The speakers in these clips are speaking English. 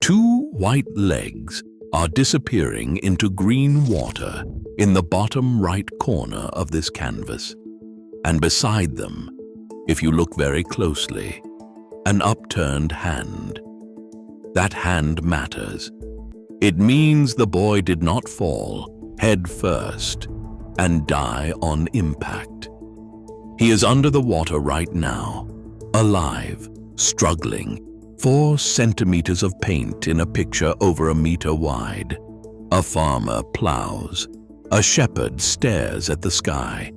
Two white legs are disappearing into green water in the bottom right corner of this canvas. And beside them, if you look very closely, an upturned hand. That hand matters. It means the boy did not fall head first and die on impact. He is under the water right now, alive, struggling, 4 centimeters of paint in a picture over a meter wide. A farmer plows. A shepherd stares at the sky.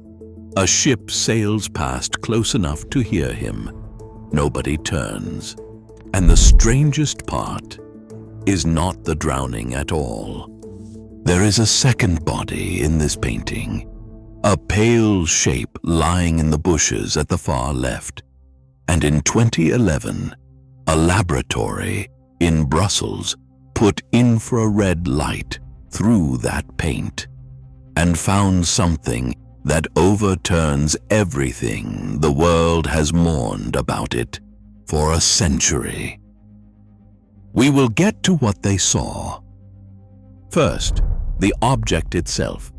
A ship sails past close enough to hear him. Nobody turns. And the strangest part is not the drowning at all. There is a second body in this painting. A pale shape lying in the bushes at the far left. And in 2011, a laboratory in Brussels put infrared light through that paint and found something that overturns everything the world has mourned about it for a century. We will get to what they saw. First, the object itself.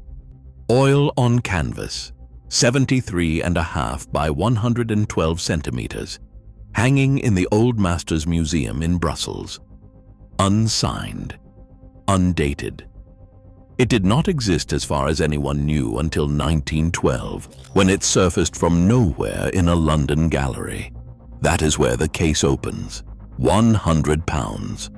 Oil on canvas, 73.5 by 112 centimeters, hanging in the Old Masters Museum in Brussels. Unsigned, undated. It did not exist as far as anyone knew until 1912, when it surfaced from nowhere in a London gallery. That is where the case opens. £100.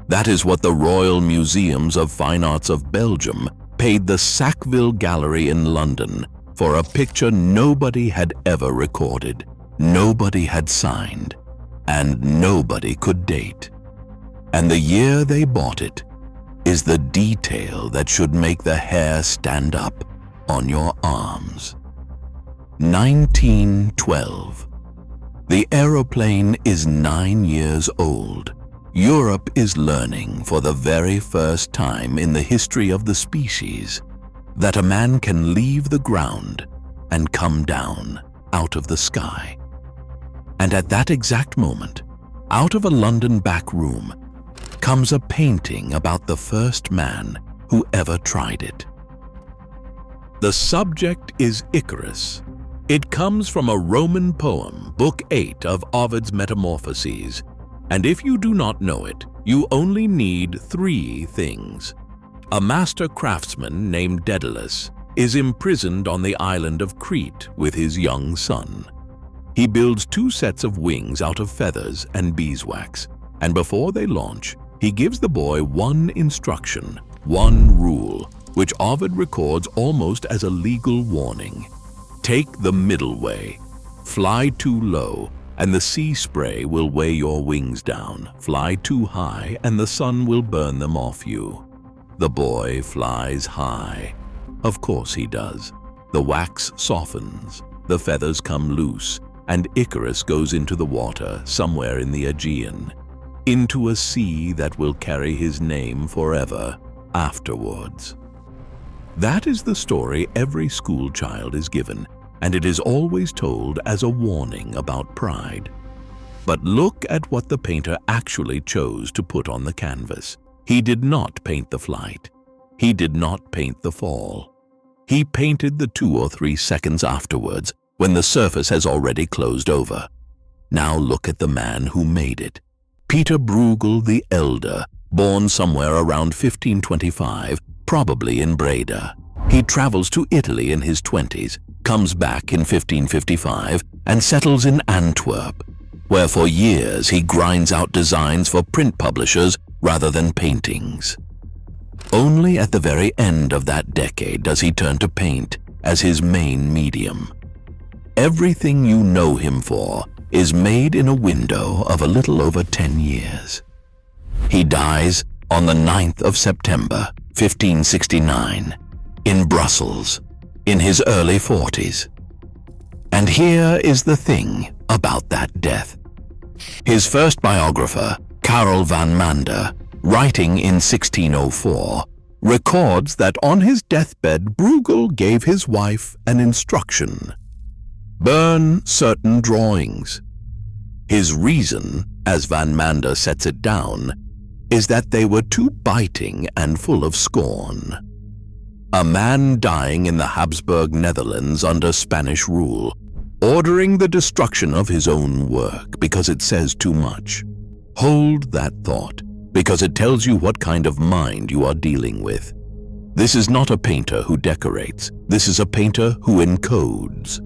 That is what the Royal Museums of Fine Arts of Belgium paid the Sackville Gallery in London for a picture nobody had ever recorded, nobody had signed, and nobody could date. And the year they bought it is the detail that should make the hair stand up on your arms. 1912. The aeroplane is 9 years old. Europe is learning for the very first time in the history of the species that a man can leave the ground and come down out of the sky. And at that exact moment, out of a London back room, comes a painting about the first man who ever tried it. The subject is Icarus. It comes from a Roman poem, Book 8 of Ovid's Metamorphoses. And if you do not know it, you only need 3 things. A master craftsman named Daedalus is imprisoned on the island of Crete with his young son. He builds 2 sets of wings out of feathers and beeswax, and before they launch, he gives the boy one instruction, one rule, which Ovid records almost as a legal warning. Take the middle way. Fly too low, and the sea spray will weigh your wings down. Fly too high, and the sun will burn them off you. The boy flies high. Of course he does. The wax softens, the feathers come loose, and Icarus goes into the water somewhere in the Aegean, into a sea that will carry his name forever afterwards. That is the story every school child is given, and it is always told as a warning about pride. But look at what the painter actually chose to put on the canvas. He did not paint the flight. He did not paint the fall. He painted the 2 or 3 seconds afterwards, when the surface has already closed over. Now look at the man who made it. Peter Bruegel the Elder, born somewhere around 1525, probably in Breda. He travels to Italy in his 20s, comes back in 1555, and settles in Antwerp, where for years he grinds out designs for print publishers rather than paintings. Only at the very end of that decade does he turn to paint as his main medium. Everything you know him for is made in a window of a little over 10 years. He dies on the 9th of September, 1569, in Brussels, in his early 40s. And here is the thing about that death. His first biographer, Karel van Mander, writing in 1604, records that on his deathbed Bruegel gave his wife an instruction: burn certain drawings. His reason, as van Mander sets it down, is that they were too biting and full of scorn. A man dying in the Habsburg Netherlands under Spanish rule, ordering the destruction of his own work because it says too much. Hold that thought, because it tells you what kind of mind you are dealing with. This is not a painter who decorates. This is a painter who encodes.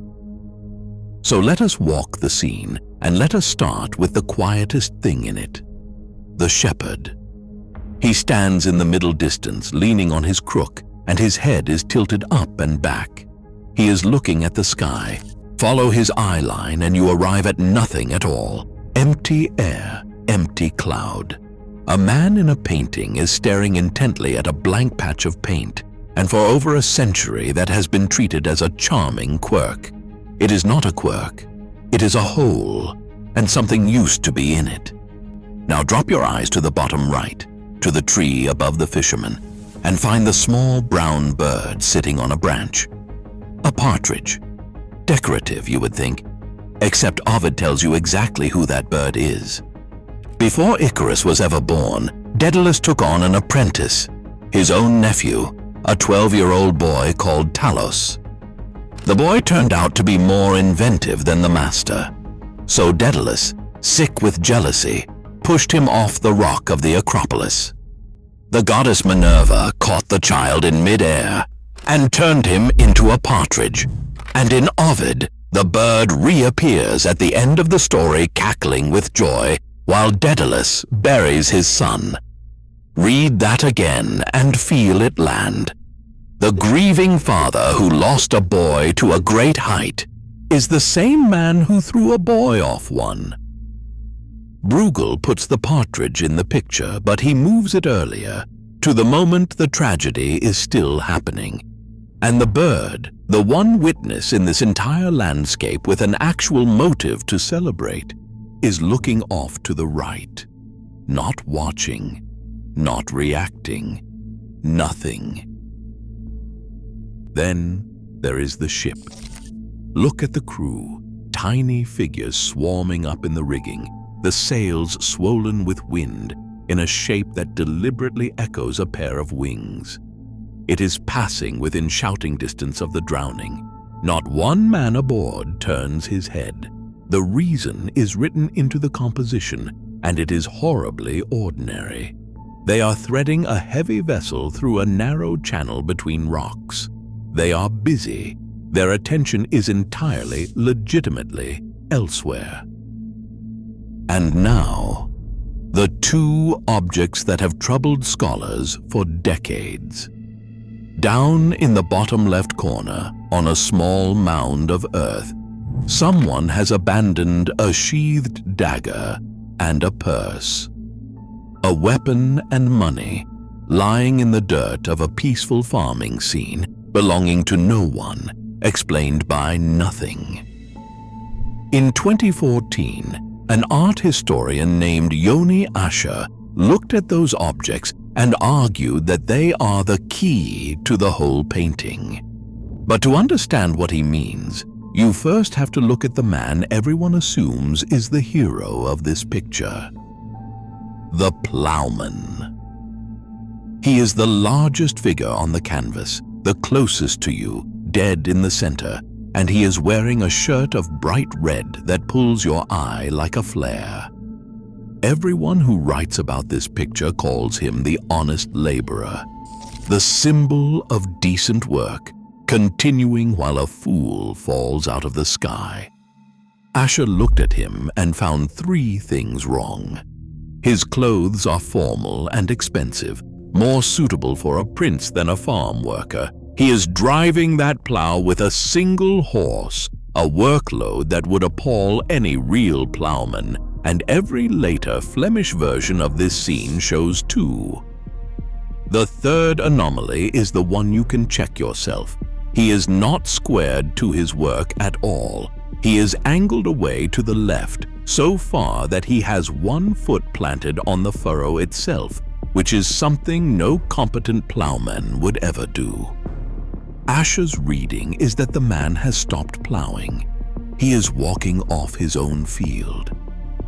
So let us walk the scene, and let us start with the quietest thing in it, the shepherd. He stands in the middle distance, leaning on his crook, and his head is tilted up and back. He is looking at the sky. Follow his eye line and you arrive at nothing at all. Empty air, empty cloud. A man in a painting is staring intently at a blank patch of paint, and for over a century that has been treated as a charming quirk. It is not a quirk. It is a hole, and something used to be in it. Now drop your eyes to the bottom right, to the tree above the fisherman, and find the small brown bird sitting on a branch. A partridge. Decorative, you would think, except Ovid tells you exactly who that bird is. Before Icarus was ever born, Daedalus took on an apprentice, his own nephew, a 12-year-old boy called Talos. The boy turned out to be more inventive than the master. So Daedalus, sick with jealousy, pushed him off the rock of the Acropolis. The goddess Minerva caught the child in mid-air and turned him into a partridge. And in Ovid, the bird reappears at the end of the story cackling with joy, while Daedalus buries his son. Read that again and feel it land. The grieving father who lost a boy to a great height is the same man who threw a boy off one. Bruegel puts the partridge in the picture, but he moves it earlier, to the moment the tragedy is still happening. And the bird, the one witness in this entire landscape with an actual motive to celebrate, is looking off to the right, not watching, not reacting, nothing. Then there is the ship. Look at the crew, tiny figures swarming up in the rigging, the sails swollen with wind in a shape that deliberately echoes a pair of wings. It is passing within shouting distance of the drowning. Not one man aboard turns his head. The reason is written into the composition, and it is horribly ordinary. They are threading a heavy vessel through a narrow channel between rocks. They are busy. Their attention is entirely, legitimately, elsewhere. And now, the two objects that have troubled scholars for decades. Down in the bottom left corner, on a small mound of earth, someone has abandoned a sheathed dagger and a purse. A weapon and money lying in the dirt of a peaceful farming scene belonging to no one, explained by nothing. In 2014, an art historian named Yoni Asher looked at those objects and argued that they are the key to the whole painting. But to understand what he means, you first have to look at the man everyone assumes is the hero of this picture. The plowman. He is the largest figure on the canvas, the closest to you, dead in the center, and he is wearing a shirt of bright red that pulls your eye like a flare. Everyone who writes about this picture calls him the honest laborer, the symbol of decent work, continuing while a fool falls out of the sky. Asher looked at him and found three things wrong. His clothes are formal and expensive, more suitable for a prince than a farm worker. He is driving that plow with a single horse, a workload that would appall any real plowman, and every later Flemish version of this scene shows two. The third anomaly is the one you can check yourself. He is not squared to his work at all. He is angled away to the left, so far that he has one foot planted on the furrow itself, which is something no competent plowman would ever do. Asher's reading is that the man has stopped plowing. He is walking off his own field.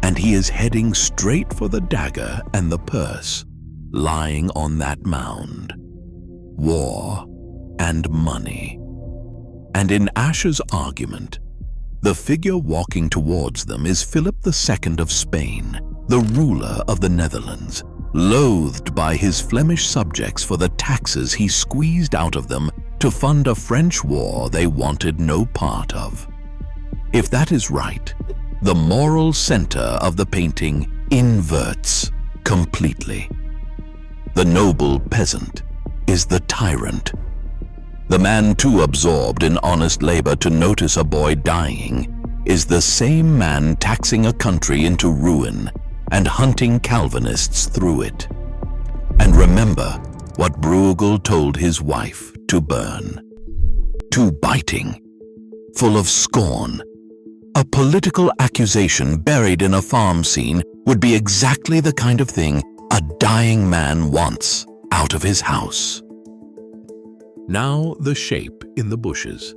and he is heading straight for the dagger and the purse lying on that mound. War and money. And in Asher's argument, the figure walking towards them is Philip II of Spain, the ruler of the Netherlands, loathed by his Flemish subjects for the taxes he squeezed out of them to fund a French war they wanted no part of. If that is right, the moral center of the painting inverts completely. The noble peasant is the tyrant. The man too absorbed in honest labor to notice a boy dying is the same man taxing a country into ruin and hunting Calvinists through it. And remember what Bruegel told his wife to burn. Too biting, full of scorn. A political accusation buried in a farm scene would be exactly the kind of thing a dying man wants out of his house. Now the shape in the bushes.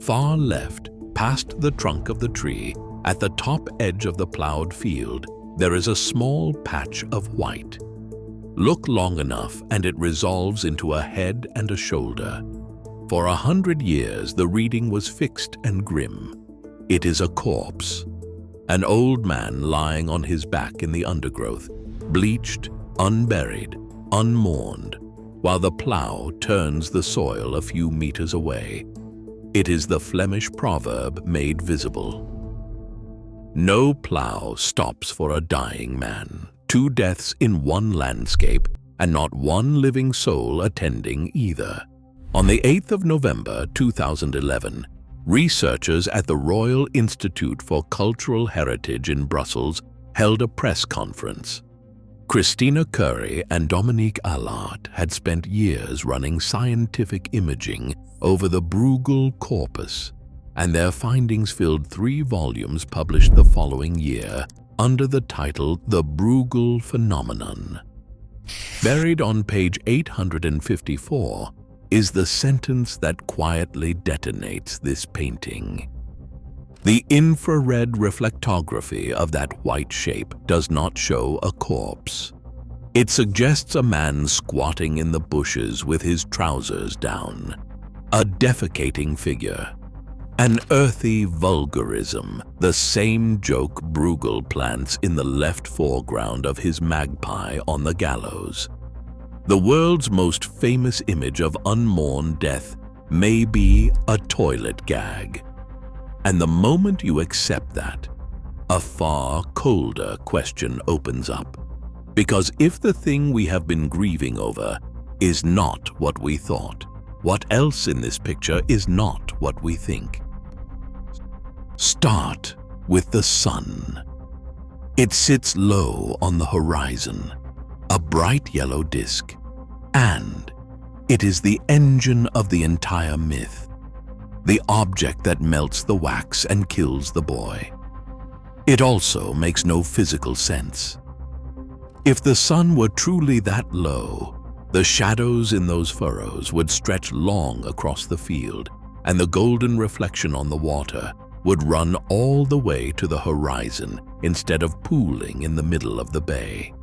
Far left, past the trunk of the tree, at the top edge of the plowed field, there is a small patch of white. Look long enough and it resolves into a head and a shoulder. For 100 years the reading was fixed and grim. It is a corpse. An old man lying on his back in the undergrowth, bleached, unburied, unmourned, while the plow turns the soil a few meters away. It is the Flemish proverb made visible. No plow stops for a dying man. 2 deaths in one landscape, and not one living soul attending either. On the 8th of November 2011, researchers at the Royal Institute for Cultural Heritage in Brussels held a press conference. Christina Curry and Dominique Allard had spent years running scientific imaging over the Bruegel corpus, and their findings filled 3 volumes published the following year under the title The Bruegel Phenomenon. Buried on page 854 is the sentence that quietly detonates this painting. The infrared reflectography of that white shape does not show a corpse. It suggests a man squatting in the bushes with his trousers down, a defecating figure, an earthy vulgarism, the same joke Bruegel plants in the left foreground of his magpie on the gallows. The world's most famous image of unmourned death may be a toilet gag. And the moment you accept that, a far colder question opens up. Because if the thing we have been grieving over is not what we thought, what else in this picture is not what we think? Start with the sun. It sits low on the horizon, a bright yellow disk, and it is the engine of the entire myth, the object that melts the wax and kills the boy. It also makes no physical sense. If the sun were truly that low, the shadows in those furrows would stretch long across the field, and the golden reflection on the water would run all the way to the horizon instead of pooling in the middle of the bay.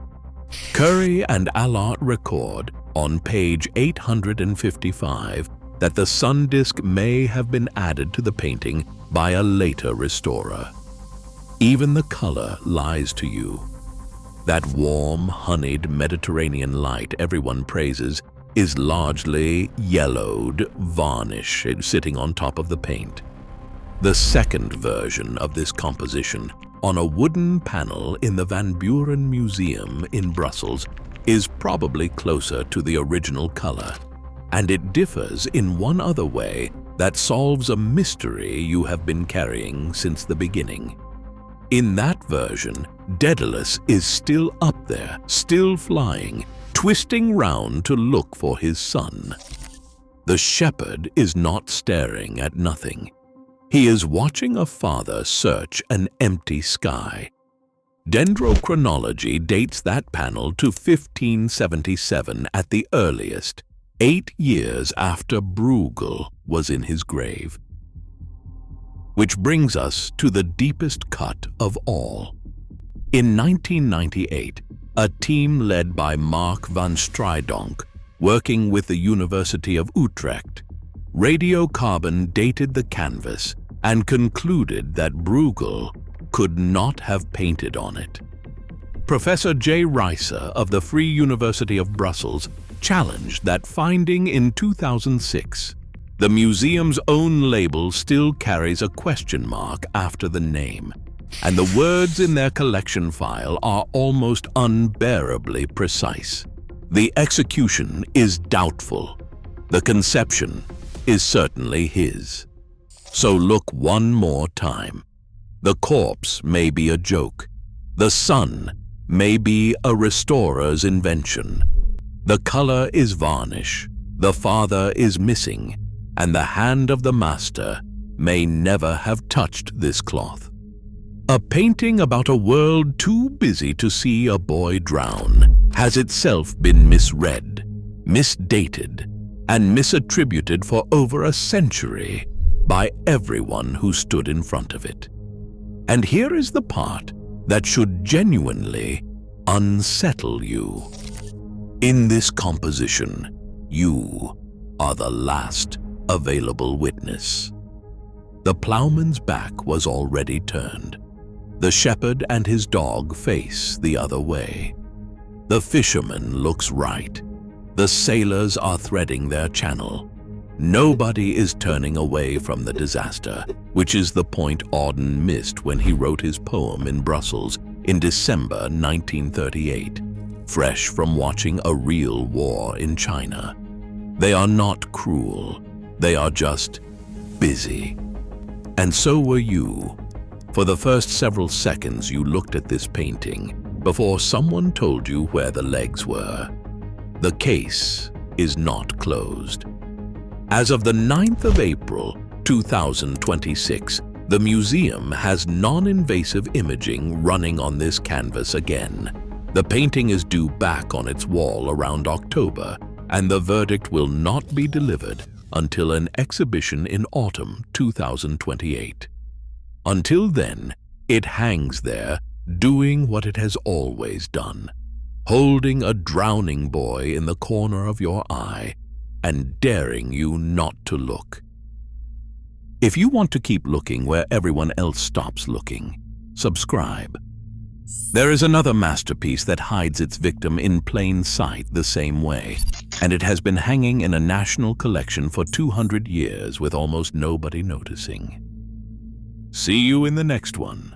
Curry and Allard record on page 855 that the sun disk may have been added to the painting by a later restorer. Even the color lies to you. That warm, honeyed Mediterranean light everyone praises is largely yellowed varnish sitting on top of the paint. The second version of this composition, on a wooden panel in the Van Buren Museum in Brussels, is probably closer to the original color, and it differs in one other way that solves a mystery you have been carrying since the beginning. In that version, Daedalus is still up there, still flying, twisting round to look for his son. The shepherd is not staring at nothing. He is watching a father search an empty sky. Dendrochronology dates that panel to 1577 at the earliest, 8 years after Bruegel was in his grave. Which brings us to the deepest cut of all. In 1998, a team led by Mark van Strijdonk, working with the University of Utrecht, radiocarbon dated the canvas and concluded that Bruegel could not have painted on it. Professor J. Reiser of the Free University of Brussels challenged that finding in 2006. The museum's own label still carries a question mark after the name, and the words in their collection file are almost unbearably precise. The execution is doubtful. The conception is certainly his. So look one more time. The corpse may be a joke. The sun may be a restorer's invention. The color is varnish. The father is missing, and the hand of the master may never have touched this cloth. A painting about a world too busy to see a boy drown has itself been misread, misdated, and misattributed for over a century by everyone who stood in front of it. And here is the part that should genuinely unsettle you. In this composition, you are the last available witness. The plowman's back was already turned. The shepherd and his dog face the other way. The fisherman looks right. The sailors are threading their channel. Nobody is turning away from the disaster, which is the point Auden missed when he wrote his poem in Brussels in December 1938, fresh from watching a real war in China. They are not cruel. They are just busy. And so were you. For the first several seconds you looked at this painting before someone told you where the legs were. The case is not closed. As of the 9th of April, 2026, the museum has non-invasive imaging running on this canvas again. The painting is due back on its wall around October, and the verdict will not be delivered until an exhibition in autumn 2028. Until then, it hangs there, doing what it has always done, holding a drowning boy in the corner of your eye and daring you not to look. If you want to keep looking where everyone else stops looking, subscribe. There is another masterpiece that hides its victim in plain sight the same way, and it has been hanging in a national collection for 200 years with almost nobody noticing. See you in the next one.